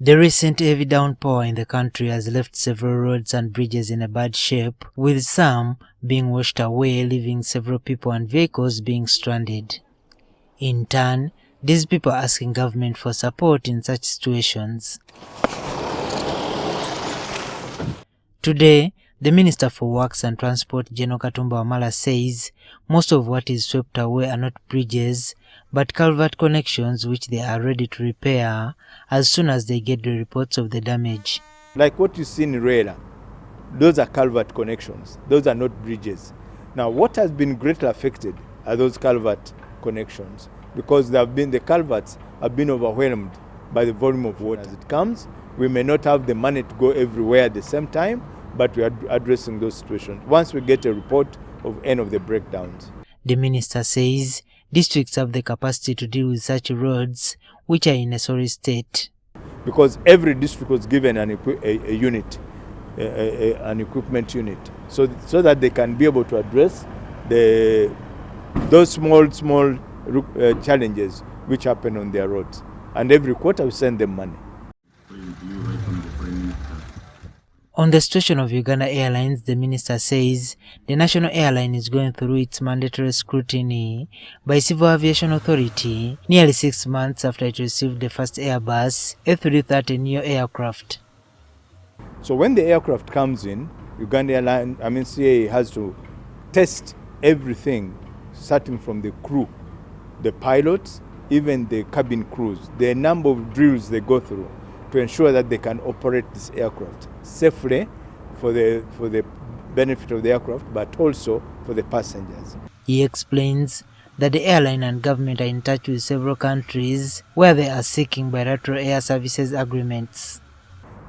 The recent heavy downpour in the country has left several roads and bridges in a bad shape, with some being washed away, leaving several people and vehicles being stranded. In turn, these people are asking government for support in such situations. Today, the Minister for Works and Transport, General Katumba Wamala, says most of what is swept away are not bridges, but culvert connections which they are ready to repair as soon as they get the reports of the damage. Like what you see in Rera, those are culvert connections. Those are not bridges. Now, what has been greatly affected are those culvert connections, because the culverts have been overwhelmed by the volume of water. As it comes, we may not have the money to go everywhere at the same time, but we are addressing those situations once we get a report of any of the breakdowns. The minister says districts have the capacity to deal with such roads which are in a sorry state. Because every district was given an unit, an equipment unit, so that they can be able to address those small challenges which happen on their roads. And every quarter we send them money. On the situation of Uganda Airlines, the minister says the national airline is going through its mandatory scrutiny by Civil Aviation Authority nearly 6 months after it received the first Airbus A330 neo aircraft. So when the aircraft comes in, Uganda Airlines, CAA has to test everything, starting from the crew, the pilots, even the cabin crews, the number of drills they go through to ensure that they can operate this aircraft safely for the benefit of the aircraft, but also for the passengers. He explains that the airline and government are in touch with several countries where they are seeking bilateral air services agreements.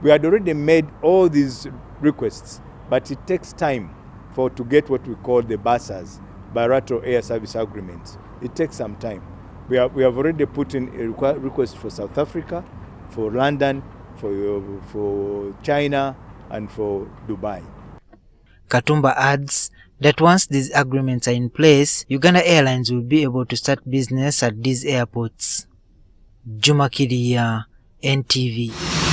We had already made all these requests, but it takes time to get what we call the BASAs, bilateral air service agreements. It takes some time. We have already put in a request for South Africa, for London, for China, and for Dubai. Katumba adds that once these agreements are in place, Uganda Airlines will be able to start business at these airports. Juma Kidia, NTV.